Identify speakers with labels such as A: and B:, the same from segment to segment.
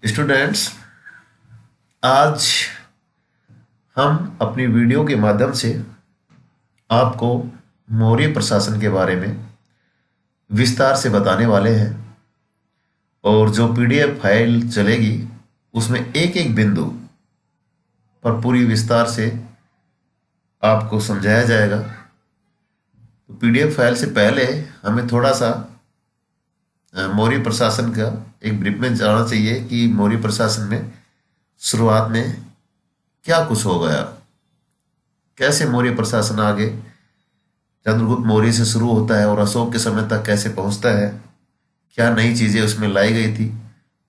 A: Students, आज हम अपनी वीडियो के माध्यम से आपको मौर्य प्रशासन के बारे में विस्तार से बताने वाले हैं। और जो पीडीएफ फाइल चलेगी उसमें एक एक बिंदु पर पूरी विस्तार से आपको समझाया जाएगा। तो पीडीएफ फाइल से पहले हमें थोड़ा सा मौर्य प्रशासन का एक ब्रीफ में जानना चाहिए कि मौर्य प्रशासन में शुरुआत में क्या कुछ हो गया, कैसे मौर्य प्रशासन आगे चंद्रगुप्त मौर्य से शुरू होता है और अशोक के समय तक कैसे पहुंचता है, क्या नई चीजें उसमें लाई गई थी,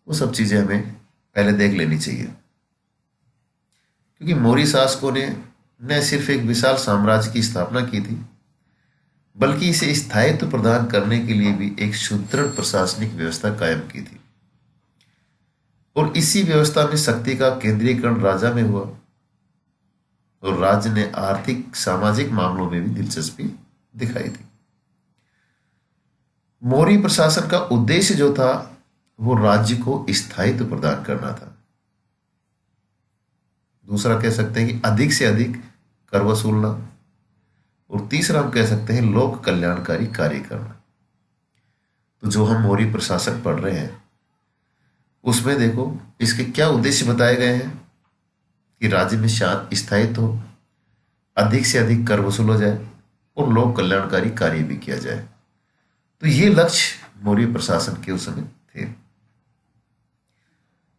A: वो सब चीजें हमें पहले देख लेनी चाहिए। क्योंकि मौर्य शासकों ने न सिर्फ एक विशाल साम्राज्य की स्थापना की थी, बल्कि इसे स्थायित्व प्रदान करने के लिए भी एक सुदृढ़ प्रशासनिक व्यवस्था कायम की थी। और इसी व्यवस्था में शक्ति का केंद्रीकरण राजा में हुआ और राज्य ने आर्थिक सामाजिक मामलों में भी दिलचस्पी दिखाई थी। मौर्य प्रशासन का उद्देश्य जो था वो राज्य को स्थायित्व प्रदान करना था। दूसरा कह सकते हैं कि अधिक से अधिक कर वसूलना, और तीसरा हम कह सकते हैं लोक कल्याणकारी कार्य करना। तो जो हम मौर्य प्रशासन पढ़ रहे हैं उसमें देखो इसके क्या उद्देश्य बताए गए हैं कि राज्य में शांत स्थायित्व हो, अधिक से अधिक कर वसूल हो जाए और लोक कल्याणकारी कार्य भी किया जाए। तो ये लक्ष्य मौर्य प्रशासन के उस समय थे।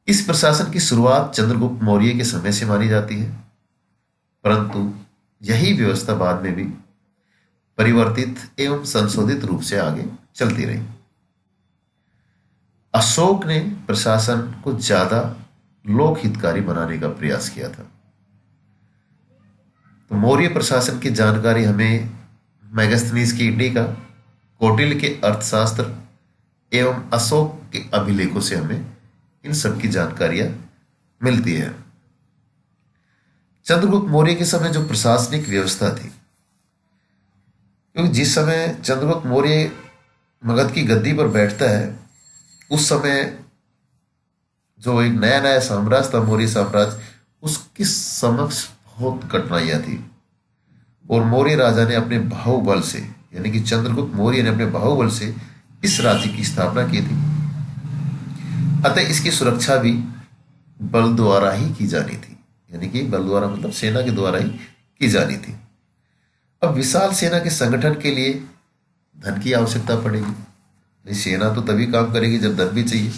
A: इस प्रशासन की शुरुआत चंद्रगुप्त मौर्य के समय से मानी जाती है, परंतु यही व्यवस्था बाद में भी परिवर्तित एवं संशोधित रूप से आगे चलती रही। अशोक ने प्रशासन को ज्यादा लोक हितकारी बनाने का प्रयास किया था। तो मौर्य प्रशासन की जानकारी हमें मेगास्थनीज की इंडिका, कौटिल्य के अर्थशास्त्र एवं अशोक के अभिलेखों से हमें इन सब की जानकारियां मिलती है। चंद्रगुप्त मौर्य के समय जो प्रशासनिक व्यवस्था थी, क्योंकि जिस समय चंद्रगुप्त मौर्य मगध की गद्दी पर बैठता है उस समय जो एक नया नया साम्राज्य था मौर्य साम्राज्य, उसके समक्ष बहुत कठिनाइयां थी। और मौर्य राजा ने अपने बाहुबल से, यानी कि चंद्रगुप्त मौर्य ने अपने बाहुबल से इस राज्य की स्थापना की थी। अतः इसकी सुरक्षा भी बल द्वारा ही की जानी थी, यानी कि बल द्वारा मतलब सेना के द्वारा ही की जानी थी। अब विशाल सेना के संगठन के लिए धन की आवश्यकता पड़ेगी। सेना तो तभी काम करेगी जब धन भी चाहिए।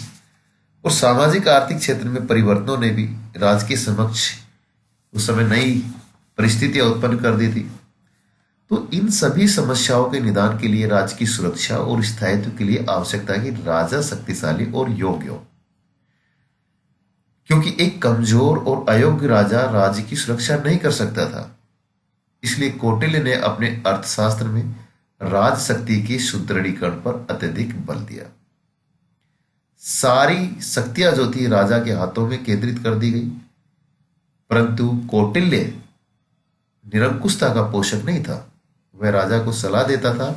A: और सामाजिक आर्थिक क्षेत्र में परिवर्तनों ने भी राज्य के समक्ष उस समय नई परिस्थितियां उत्पन्न कर दी थी। तो इन सभी समस्याओं के निदान के लिए राज्य की सुरक्षा और स्थायित्व के लिए आवश्यकता है कि राजा शक्तिशाली और योग्य हो, क्योंकि एक कमजोर और अयोग्य राजा राज्य की सुरक्षा नहीं कर सकता था। इसलिए कौटिल्य ने अपने अर्थशास्त्र में राज शक्ति के सुदृढ़ीकरण पर अत्यधिक बल दिया। सारी शक्तियां जो थी राजा के हाथों में केंद्रित कर दी गई, परंतु कौटिल्य निरंकुशता का पोषक नहीं था। वह राजा को सलाह देता था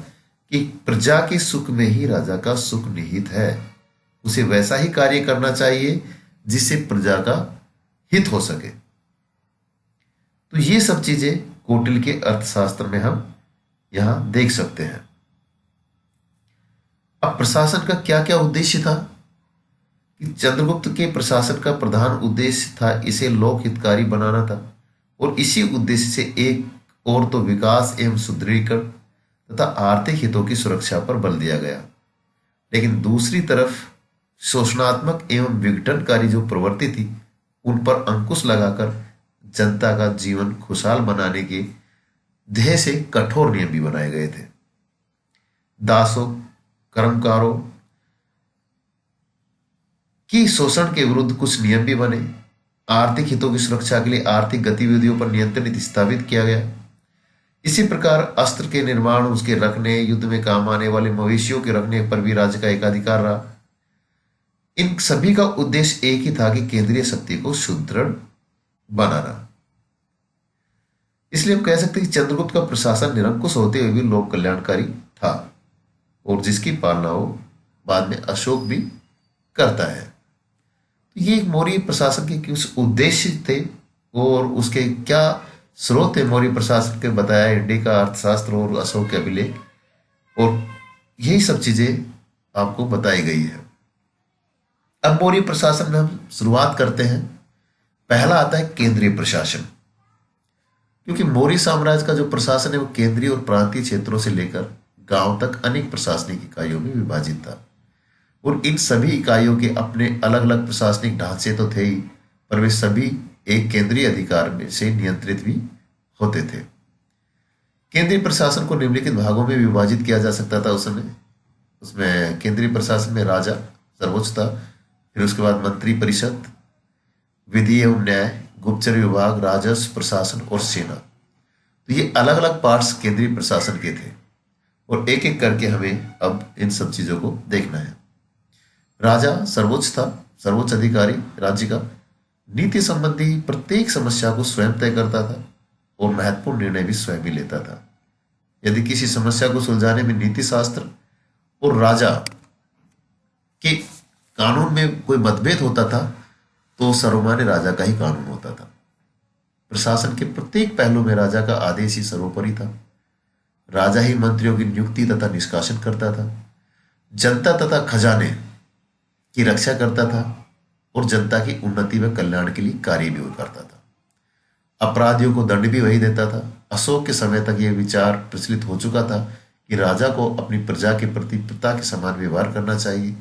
A: कि प्रजा के सुख में ही राजा का सुख निहित है, उसे वैसा ही कार्य करना चाहिए जिससे प्रजा का हित हो सके। तो ये सब चीजें कौटिल्य के अर्थशास्त्र में हम यहां देख सकते हैं। अब प्रशासन का क्या क्या उद्देश्य था कि चंद्रगुप्त के प्रशासन का प्रधान उद्देश्य था इसे लोक हितकारी बनाना था, और इसी उद्देश्य से एक और तो विकास एवं सुदृढ़ीकरण तथा आर्थिक हितों की सुरक्षा पर बल दिया गया, लेकिन दूसरी तरफ शोषणात्मक एवं विघटनकारी जो प्रवृत्ति थी उन पर अंकुश लगाकर जनता का जीवन खुशहाल बनाने के ध्येय से कठोर नियम भी बनाए गए थे। दासों, कर्मकारों की शोषण के विरुद्ध कुछ नियम भी बने। आर्थिक हितों की सुरक्षा के लिए आर्थिक गतिविधियों पर नियंत्रण स्थापित किया गया। इसी प्रकार अस्त्र के निर्माण, उसके रखने, युद्ध में काम आने वाले मवेशियों के रखने पर भी राज्य का एकाधिकार रहा। इन सभी का उद्देश्य एक ही था कि केंद्रीय शक्ति को सुदृढ़ बनाना। इसलिए हम कह सकते हैं कि चंद्रगुप्त का प्रशासन निरंकुश होते हुए भी लोक कल्याणकारी था, और जिसकी पालना वो बाद में अशोक भी करता है। ये एक मौर्य प्रशासन के कुछ उद्देश्य थे और उसके क्या स्रोत थे मौर्य प्रशासन के, बताया इंडी का अर्थशास्त्र और अशोक के अभिलेख, और यही सब चीजें आपको बताई गई है। अब मौर्य प्रशासन में हम शुरुआत करते हैं। पहला आता है केंद्रीय प्रशासन। क्योंकि मौर्य साम्राज्य का जो प्रशासन है वो केंद्रीय और प्रांतीय क्षेत्रों से लेकर गांव तक अनेक प्रशासनिक इकाइयों में विभाजित था, और इन सभी इकाइयों के अपने अलग अलग प्रशासनिक ढांचे तो थे ही, पर वे सभी एक केंद्रीय अधिकार में से नियंत्रित भी होते थे। केंद्रीय प्रशासन को निम्नलिखित भागों में विभाजित किया जा सकता था उस समय। उसमें केंद्रीय प्रशासन में राजा सर्वोच्च था, फिर उसके बाद मंत्री परिषद, विधि एवं न्याय, गुप्तचर विभाग, राजस्व, प्रशासन और सेना। तो ये अलग अलग पार्ट्स केंद्रीय प्रशासन के थे, और एक एक करके हमें अब इन सब चीजों को देखना है। राजा सर्वोच्च था, सर्वोच्च अधिकारी राज्य का। नीति संबंधी प्रत्येक समस्या को स्वयं तय करता था और महत्वपूर्ण निर्णय भी स्वयं ही लेता था। यदि किसी समस्या को सुलझाने में नीति शास्त्र और राजा के कानून में कोई मतभेद होता था तो सर्वमान्य राजा का ही कानून होता था। प्रशासन के प्रत्येक पहलू में राजा का आदेश ही सर्वोपरि था। राजा ही मंत्रियों की नियुक्ति तथा निष्कासन करता था, जनता तथा खजाने की रक्षा करता था और जनता की उन्नति व कल्याण के लिए कार्य भी करता था। अपराधियों को दंड भी वही देता था। अशोक के समय तक यह विचार प्रचलित हो चुका था कि राजा को अपनी प्रजा के प्रति पिता के समान व्यवहार करना चाहिए,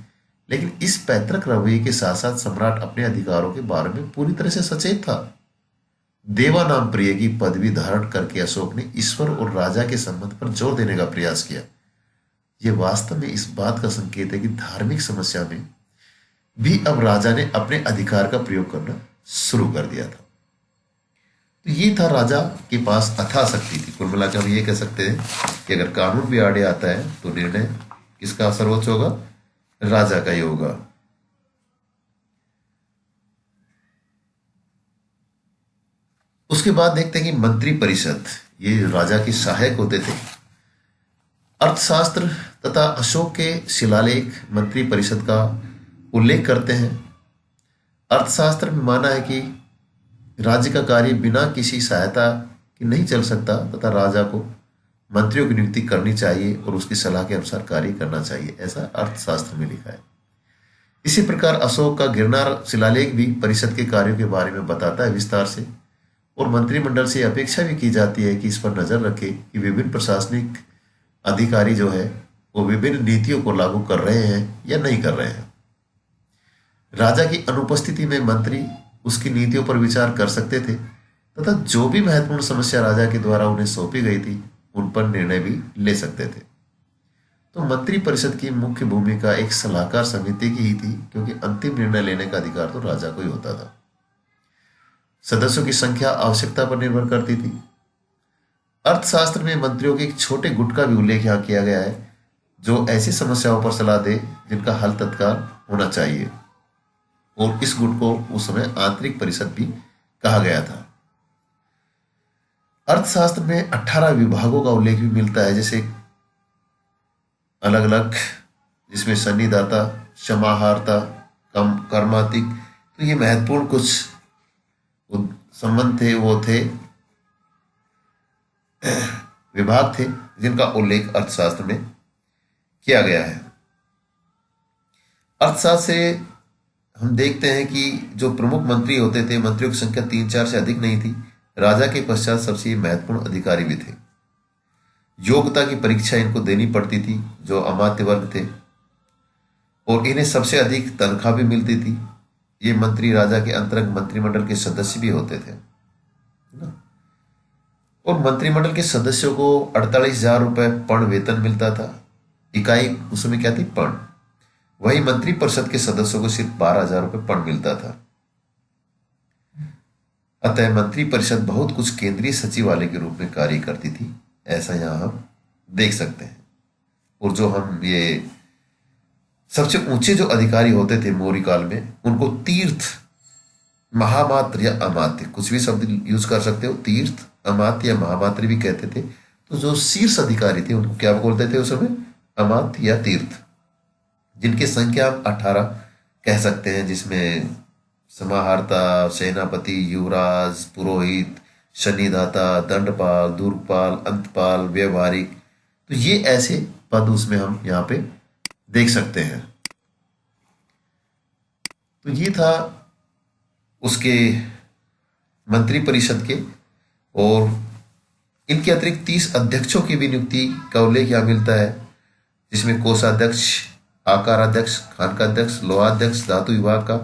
A: लेकिन इस पैतृक रवैये के साथ साथ सम्राट अपने अधिकारों के बारे में पूरी तरह से सचेत था। देवा नाम प्रिय की पदवी धारण करके अशोक ने ईश्वर और राजा के संबंध पर जोर देने का प्रयास किया। यह वास्तव में इस बात का संकेत है कि धार्मिक समस्या में भी अब राजा ने अपने अधिकार का प्रयोग करना शुरू कर दिया था। तो ये था राजा के पास अथाह शक्ति थी। कुल मिलाकर हम ये कह सकते हैं कि अगर कानून भी आड़े आता है तो निर्णय किसका सर्वोच्च होगा? राजा का ही होगा। उसके बाद देखते हैं कि मंत्री परिषद, ये राजा के सहायक होते थे। अर्थशास्त्र तथा अशोक के शिलालेख मंत्री परिषद का उल्लेख करते हैं। अर्थशास्त्र में माना है कि राज्य का कार्य बिना किसी सहायता के नहीं चल सकता तथा राजा को मंत्रियों की नियुक्ति करनी चाहिए और उसकी सलाह के अनुसार कार्य करना चाहिए, ऐसा अर्थशास्त्र में लिखा है। इसी प्रकार अशोक का गिरनार शिलालेख भी परिषद के कार्यों के बारे में बताता है विस्तार से, और मंत्रिमंडल से अपेक्षा भी की जाती है कि इस पर नजर रखे कि विभिन्न प्रशासनिक अधिकारी जो है वो विभिन्न नीतियों को लागू कर रहे हैं या नहीं कर रहे हैं। राजा की अनुपस्थिति में मंत्री उसकी नीतियों पर विचार कर सकते थे तथा जो भी महत्वपूर्ण समस्या राजा के द्वारा उन्हें सौंपी गई थी उन पर निर्णय भी ले सकते थे। तो मंत्री परिषद की मुख्य भूमिका एक सलाहकार समिति की ही थी, क्योंकि अंतिम निर्णय लेने का अधिकार तो राजा को ही होता था। सदस्यों की संख्या आवश्यकता पर निर्भर करती थी। अर्थशास्त्र में मंत्रियों के एक छोटे गुट का भी उल्लेख यहाँ किया गया है जो ऐसी समस्याओं पर सलाह दे जिनका हल तत्काल होना चाहिए, और इस गुट को उस समय आंतरिक परिषद भी कहा गया था। अर्थशास्त्र में 18 विभागों का उल्लेख भी मिलता है, जैसे अलग अलग, जिसमें सन्निदाता, समाहर्ता, कर्मातिक, तो ये महत्वपूर्ण कुछ संबंध थे, वो थे विभाग थे जिनका उल्लेख अर्थशास्त्र में किया गया है। अर्थशास्त्र से हम देखते हैं कि जो प्रमुख मंत्री होते थे, मंत्रियों की संख्या 3-4 से अधिक नहीं थी। राजा के पश्चात सबसे महत्वपूर्ण अधिकारी भी थे। योग्यता की परीक्षा इनको देनी पड़ती थी जो अमात्य वर्ग थे, और इन्हें सबसे अधिक तनख्वाह भी मिलती थी। ये मंत्री राजा के अंतरंग मंत्रिमंडल के सदस्य भी होते थे, और मंत्रिमंडल के सदस्यों को 48,000 रुपए पर्ण वेतन मिलता था। इकाई उस समय क्या थी? पर्ण। वही मंत्री परिषद के सदस्यों को सिर्फ 12,000 रुपए पर्ण मिलता था। अतः मंत्री परिषद बहुत कुछ केंद्रीय सचिवालय के रूप में कार्य करती थी, ऐसा यहां हम देख सकते हैं। और जो हम ये सबसे ऊंचे जो अधिकारी होते थे मौर्य काल में, उनको तीर्थ, महामात्र या अमात्य, कुछ भी शब्द यूज कर सकते हो, तीर्थ, अमात्य या महामात्र भी कहते थे। तो जो शीर्ष अधिकारी थे उनको क्या बोलते थे उस समय? अमात्य या तीर्थ, जिनकी संख्या आप 18 कह सकते हैं, जिसमें समाहर्ता, सेनापति, युवराज, पुरोहित, शनिदाता, दंडपाल, दूरपाल, अंतपाल, व्यवहारिक। तो ये ऐसे पद उसमें हम यहाँ पे देख सकते हैं। तो ये था उसके मंत्री परिषद के। और इनके अतिरिक्त 30 अध्यक्षों की भी नियुक्ति का उल्लेख यहाँ मिलता है, जिसमें कोषाध्यक्ष, आकाराध्यक्ष, खानकाध्यक्ष, लोहाध्यक्ष, धातु विभाग का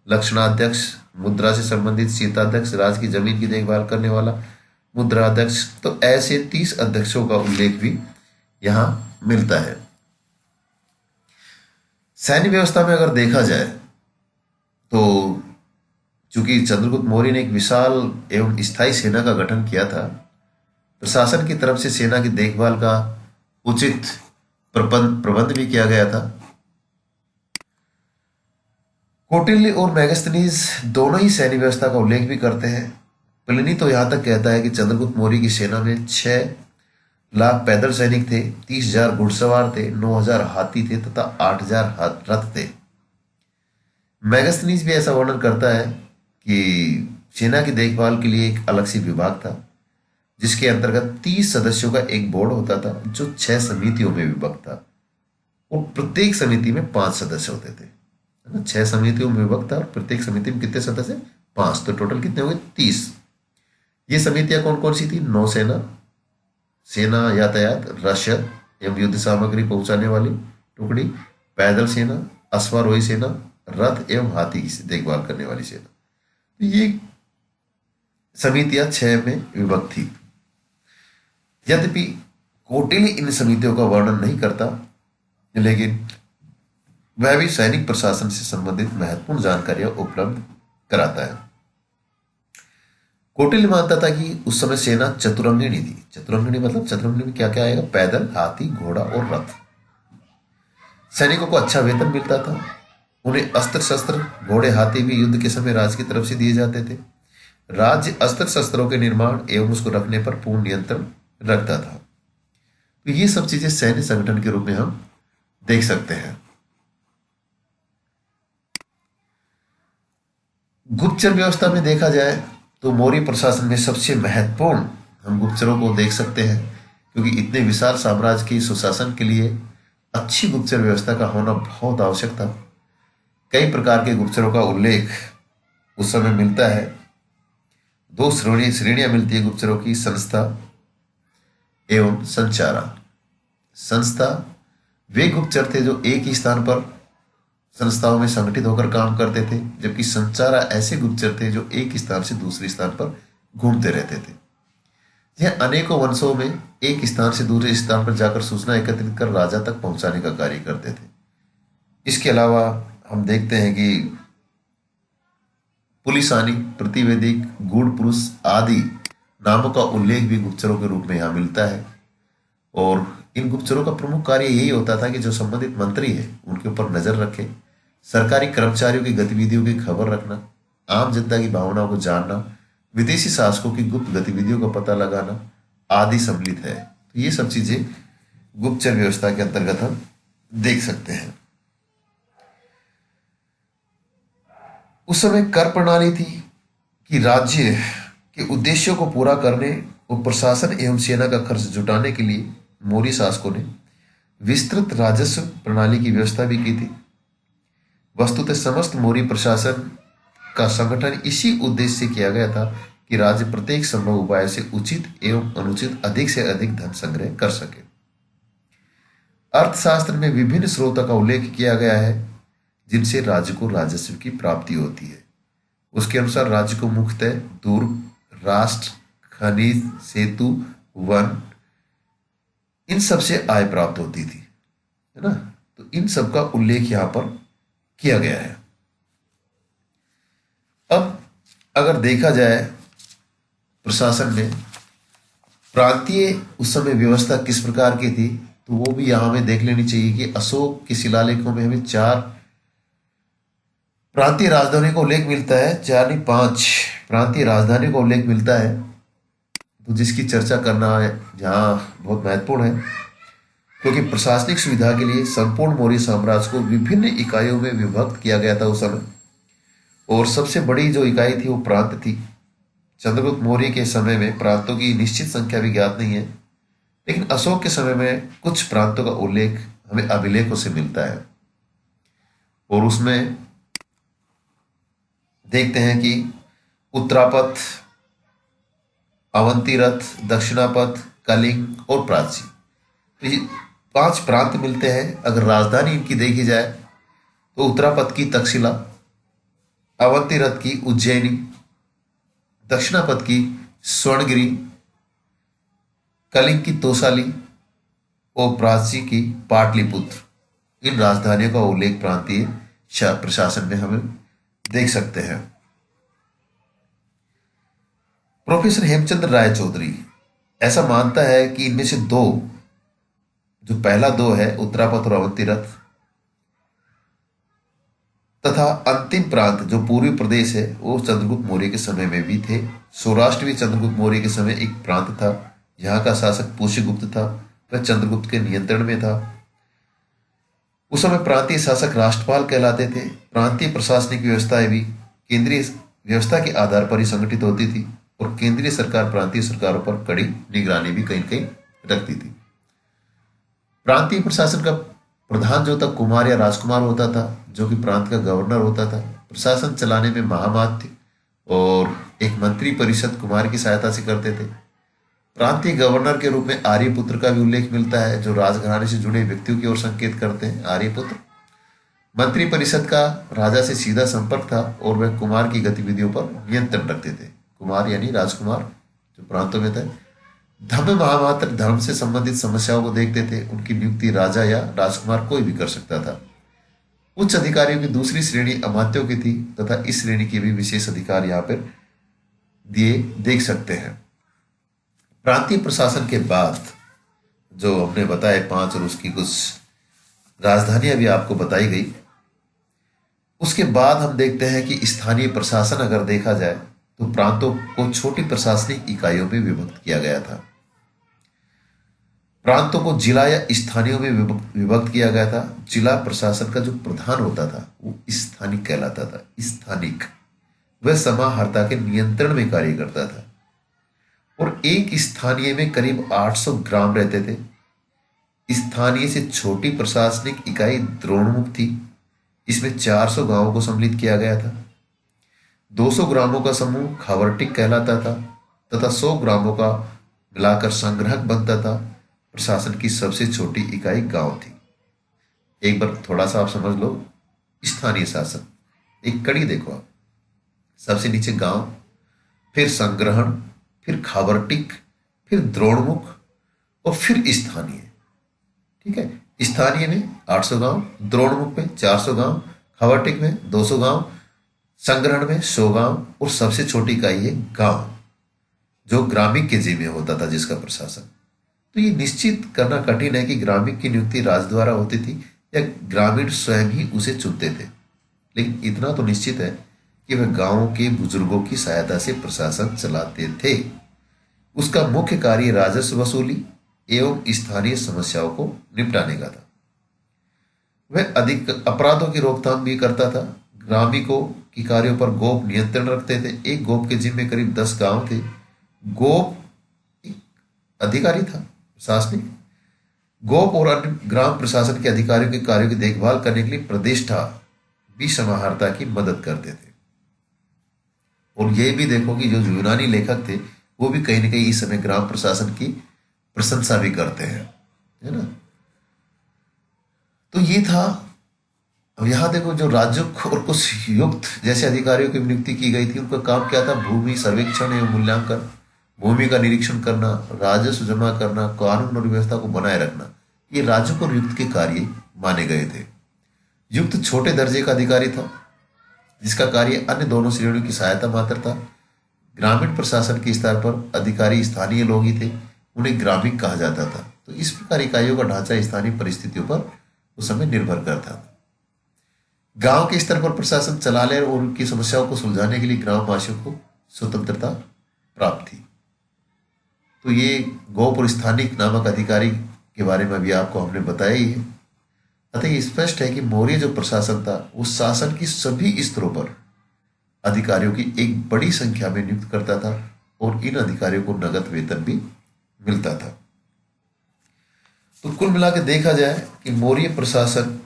A: लक्षणाध्यक्ष, मुद्रा से संबंधित शीताध्यक्ष, राज्य की जमीन की देखभाल करने वाला मुद्राध्यक्ष। तो ऐसे 30 अध्यक्षों का उल्लेख भी यहां मिलता है। सैन्य व्यवस्था में अगर देखा जाए तो चूंकि चंद्रगुप्त मौर्य ने एक विशाल एवं स्थायी सेना का गठन किया था, प्रशासन की तरफ से सेना की देखभाल का उचित प्रबंध भी किया गया था। कौटिल्य और मेगास्थनीज दोनों ही सैन्य व्यवस्था का उल्लेख भी करते हैं। प्लिनी तो यहां तक कहता है कि चंद्रगुप्त मौर्य की सेना में 6 लाख पैदल सैनिक थे, 30,000 घुड़सवार थे, 9,000 हाथी थे तथा 8,000 रथ थे। मेगास्थनीज भी ऐसा वर्णन करता है कि सेना की देखभाल के लिए एक अलग सी विभाग था, जिसके अंतर्गत 30 सदस्यों का एक बोर्ड होता था, जो 6 समितियों में विभक्त था और प्रत्येक समिति में 5 सदस्य होते थे। 6 समितियों में विभक्त था और प्रत्येक समिति में कितने सदस्य? 5। तो टोटल कितने हो गए? 30। ये समितियां कौन कौन सी थी? नौसेना, सेना यातायात, रसद एवं युद्ध सामग्री पहुंचाने वाली टुकड़ी, पैदल सेना, अश्वारोही सेना, रथ एवं हाथी की देखभाल करने वाली सेना। तो ये समितियां 6 में विभक्त थी। यद्यपि कौटिल्य इन समितियों का वर्णन नहीं करता, लेकिन वह भी सैनिक प्रशासन से संबंधित महत्वपूर्ण जानकारियां उपलब्ध कराता है। कौटिल्य मानता था कि उस समय सेना चतुरंगिणी थी। चतुरंगिणी मतलब चतुरंगिणी में क्या क्या आएगा? पैदल, हाथी, घोड़ा और रथ। सैनिकों को अच्छा वेतन मिलता था। उन्हें अस्त्र शस्त्र, घोड़े, हाथी भी युद्ध के समय राज्य की तरफ से दिए जाते थे। राज्य अस्त्र शस्त्रों के निर्माण एवं उसको रखने पर पूर्ण नियंत्रण रखता था। तो ये सब चीजें सैन्य संगठन के रूप में हम देख सकते हैं। गुप्तचर व्यवस्था में देखा जाए तो मौर्य प्रशासन में सबसे महत्वपूर्ण हम गुप्तचरों को देख सकते हैं, क्योंकि इतने विशाल साम्राज्य के सुशासन के लिए अच्छी गुप्तचर व्यवस्था का होना बहुत आवश्यक था। कई प्रकार के गुप्तचरों का उल्लेख उस समय मिलता है। 2 श्रेणियां मिलती है गुप्तचरों की: संस्था एवं संचारा। संस्था वे गुप्तचर थे जो एक ही स्थान पर संस्थाओं में संगठित होकर काम करते थे, जबकि संचारा ऐसे गुप्तचर थे जो एक स्थान से दूसरे स्थान पर घूमते रहते थे। यह अनेकों वंशों में एक स्थान से दूसरे स्थान पर जाकर सूचना एकत्रित कर राजा तक पहुंचाने का कार्य करते थे। इसके अलावा हम देखते हैं कि पुलिसानी, प्रतिवेदिक, गूढ़ पुरुष आदि नामों का उल्लेख भी गुप्तचरों के रूप में यहाँ मिलता है। और इन गुप्तचरों का प्रमुख कार्य यही होता था कि जो संबंधित मंत्री है उनके ऊपर नजर रखे, सरकारी कर्मचारियों की गतिविधियों की खबर रखना, आम जनता की भावनाओं को जानना, विदेशी शासकों की गुप्त गतिविधियों का पता लगाना आदि सम्मिलित है। तो ये सब चीजें गुप्तचर व्यवस्था के अंतर्गत हम देख सकते हैं। उस समय कर प्रणाली थी कि राज्य के उद्देश्यों को पूरा करने और प्रशासन एवं सेना का खर्च जुटाने के लिए मौर्य शासकों ने विस्तृत राजस्व प्रणाली की व्यवस्था भी की थी। वस्तुतः समस्त मौर्य प्रशासन का संगठन इसी उद्देश्य से किया गया था कि राज्य प्रत्येक संभव उपाय से उचित एवं अनुचित अधिक से अधिक धन संग्रह कर सके। अर्थशास्त्र में विभिन्न स्रोतों का उल्लेख किया गया है जिनसे राज्य को राजस्व की प्राप्ति होती है। उसके अनुसार राज्य को मुख्यतः दुर्ग, राष्ट्र, खनिज, सेतु, वन, इन सब से आय प्राप्त होती थी, है ना। तो इन सब का उल्लेख यहां पर किया गया है। अब अगर देखा जाए प्रशासन में प्रांतीय उस समय व्यवस्था किस प्रकार की थी, तो वो भी यहां हमें देख लेनी चाहिए कि अशोक के शिलालेखों में हमें 4 प्रांतीय राजधानी का उल्लेख मिलता है, 4 नहीं 5 प्रांतीय राजधानी का उल्लेख मिलता है। तो जिसकी चर्चा करना है जहां बहुत महत्वपूर्ण है, क्योंकि प्रशासनिक सुविधा के लिए संपूर्ण मौर्य साम्राज्य को विभिन्न इकाइयों में विभक्त किया गया था उस समय। और सबसे बड़ी जो इकाई थी वो प्रांत थी। चंद्रगुप्त मौर्य के समय में प्रांतों की निश्चित संख्या भी ज्ञात नहीं है, लेकिन अशोक के समय में कुछ प्रांतों का उल्लेख हमें अभिलेखों से मिलता है। और उसमें देखते हैं कि उत्तरापथ, अवंतीरथ, दक्षिणापथ, कलिंग और प्राची, तो ये 5 प्रांत मिलते हैं। अगर राजधानी इनकी देखी जाए तो उत्तरापथ की तक्षशिला, अवंतीरथ की उज्जैनी, दक्षिणापथ की स्वर्णगिरी, कलिंग की तोसाली और प्राची की पाटलिपुत्र। इन राजधानियों का उल्लेख प्रांतीय प्रशासन में हमें देख सकते हैं। प्रोफेसर हेमचंद्र राय चौधरी ऐसा मानता है कि इनमें से दो, जो पहला दो है उत्तरापथ और अवंतीरथ, तथा अंतिम प्रांत जो पूर्वी प्रदेश है वो चंद्रगुप्त मौर्य के समय में भी थे। सौराष्ट्र भी चंद्रगुप्त मौर्य के समय एक प्रांत था। यहाँ का शासक पुष्यगुप्त था, वह चंद्रगुप्त के नियंत्रण में था। उस समय प्रांतीय शासक राष्ट्रपाल कहलाते थे। प्रांतीय प्रशासनिक व्यवस्थाएं भी केंद्रीय व्यवस्था के आधार पर ही संगठित होती थी और केंद्रीय सरकार प्रांतीय सरकारों पर कड़ी निगरानी भी कहीं कहीं रखती थी। प्रांतीय प्रशासन का प्रधान जो था कुमार या राजकुमार होता था, जो कि प्रांत का गवर्नर होता था। प्रशासन चलाने में महामात थे और एक मंत्री परिषद कुमार की सहायता से करते थे। प्रांतीय गवर्नर के रूप में आर्यपुत्र का भी उल्लेख मिलता है, जो राजघराने से जुड़े व्यक्तियों की ओर संकेत करते हैं। आर्यपुत्र मंत्री परिषद का राजा से सीधा संपर्क था और वह कुमार की गतिविधियों पर नियंत्रण रखते थे। कुमार यानी राजकुमार जो प्रांतों में थे। धम्म महामात्र धर्म से संबंधित समस्याओं को देखते थे। उनकी नियुक्ति राजा या राजकुमार कोई भी कर सकता था। उच्च अधिकारियों की दूसरी श्रेणी अमात्यों की थी तथा इस श्रेणी के भी विशेष अधिकार यहाँ पर दिए देख सकते हैं। प्रांतीय प्रशासन के बाद जो हमने बताए 5 और उसकी कुछ राजधानियां भी आपको बताई गई, उसके बाद हम देखते हैं कि स्थानीय प्रशासन अगर देखा जाए तो प्रांतों को छोटी प्रशासनिक इकाइयों में विभक्त किया गया था। प्रांतों को जिला या स्थानीयों में विभक्त किया गया था। जिला प्रशासन का जो प्रधान होता था वो स्थानिक कहलाता था। स्थानिक वह समाहर्ता के नियंत्रण में कार्य करता था और एक स्थानीय में करीब 800 ग्राम रहते थे। स्थानीय से छोटी प्रशासनिक इकाई द्रोणमुख थी। इसमें 400 गांवों को सम्मिलित किया गया था। 200 ग्रामों का समूह खावर्टिक कहलाता था तथा 100 ग्रामों का मिलाकर संग्रहक बनता था। प्रशासन की सबसे छोटी इकाई गांव थी। एक बार थोड़ा सा आप समझ लो, स्थानीय शासन एक कड़ी देखो आप, सबसे नीचे गांव, फिर संग्रहण, फिर खावर्टिक, फिर द्रोणमुख और फिर स्थानीय। ठीक है, स्थानीय में 800 गांव, द्रोणमुख में 400 गांव, खावर्टिक में 200 गांव, संग्रहण में 100 गांव और सबसे छोटी इकाई है गांव, जो ग्रामीण के जिम्मे होता था जिसका प्रशासन। तो ये निश्चित करना कठिन है कि ग्रामीण की नियुक्ति राज द्वारा होती थी या ग्रामीण स्वयं ही उसे चुनते थे, लेकिन इतना तो निश्चित है कि वह गांवों के बुजुर्गों की सहायता से प्रशासन चलाते थे। उसका मुख्य कार्य राजस्व वसूली एवं स्थानीय समस्याओं को निपटाने का था। वह अधिक अपराधों की रोकथाम भी करता था। ग्रामीणों की कार्यों पर गोप नियंत्रण रखते थे। एक गोप के जिम्मे करीब 10 गांव थे। गोप अधिकारी था प्रशासनिक। गोप और अन्य ग्राम प्रशासन के अधिकारियों के कार्यों की देखभाल करने के लिए प्रतिष्ठा भी समाहर्ता की मदद करते थे। और यह भी देखो कि जो यूनानी लेखक थे वो भी कहीं ना कहीं इस समय ग्राम प्रशासन की प्रशंसा भी करते हैं, है ना। तो ये था। अब यहां देखो, जो राजयुक्त और कुछ युक्त जैसे अधिकारियों की नियुक्ति की गई थी, उनका काम क्या था? भूमि सर्वेक्षण एवं मूल्यांकन, भूमि का निरीक्षण करना, राजस्व जमा करना, कानून और व्यवस्था को बनाए रखना, ये राजयुक्त और युक्त के कार्य माने गए थे। युक्त छोटे दर्जे का अधिकारी था जिसका कार्य अन्य दोनों श्रेणियों की सहायता मात्र था। ग्रामीण प्रशासन के स्तर पर अधिकारी स्थानीय लोग ही थे, उन्हें ग्रामीण कहा जाता था। तो इस प्रकार इकाइयों का ढांचा स्थानीय परिस्थितियों पर उस समय निर्भर करता था। गांव के स्तर पर प्रशासन चलाने और उनकी समस्याओं को सुलझाने के लिए ग्रामवासियों को स्वतंत्रता प्राप्त थी। तो ये गोप और स्थानिक नामक अधिकारी के बारे में भी आपको हमने बताया ही है। अतः ये स्पष्ट है कि मौर्य जो प्रशासन था वो शासन की सभी स्तरों पर अधिकारियों की एक बड़ी संख्या में नियुक्त करता था और इन अधिकारियों को नगद वेतन भी मिलता था। तो कुल मिला के देखा जाए कि मौर्य प्रशासन,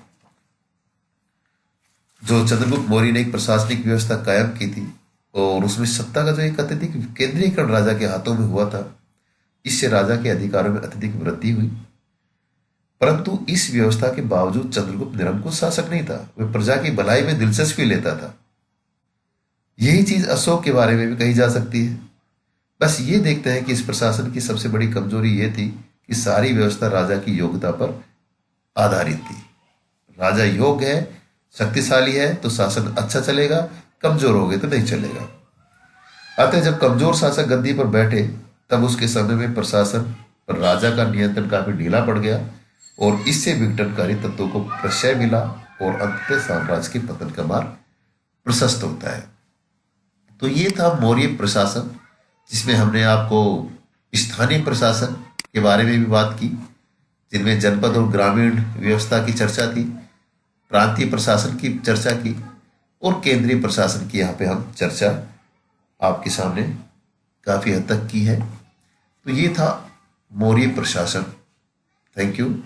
A: जो चंद्रगुप्त मौर्य ने एक प्रशासनिक व्यवस्था कायम की थी और उसमें सत्ता का जो एक अत्यधिक केंद्रीकरण राजा के हाथों में हुआ था, इससे राजा के अधिकारों में अत्यधिक वृद्धि हुई। परंतु इस व्यवस्था के बावजूद चंद्रगुप्त निरंकुश शासक नहीं था, वह प्रजा की भलाई में दिलचस्पी लेता था। यही चीज अशोक के बारे में भी कही जा सकती है। बस ये देखते हैं कि इस प्रशासन की सबसे बड़ी कमजोरी यह थी कि सारी व्यवस्था राजा की योग्यता पर आधारित थी। राजा योग्य है, शक्तिशाली है तो शासन अच्छा चलेगा, कमजोर हो गए तो नहीं चलेगा। अतः जब कमजोर शासक गद्दी पर बैठे तब उसके समय में प्रशासन पर राजा का नियंत्रण काफी ढीला पड़ गया और इससे विघटनकारी तत्वों को प्रश्रय मिला और अंततः साम्राज्य के पतन का मार्ग प्रशस्त होता है। तो ये था मौर्य प्रशासन, जिसमें हमने आपको स्थानीय प्रशासन के बारे में भी बात की, जिनमें जनपद और ग्रामीण व्यवस्था की चर्चा थी, प्रांतीय प्रशासन की चर्चा की और केंद्रीय प्रशासन की यहाँ पे हम चर्चा आपके सामने काफी हद तक की है। तो ये था मौर्य प्रशासन। Thank you.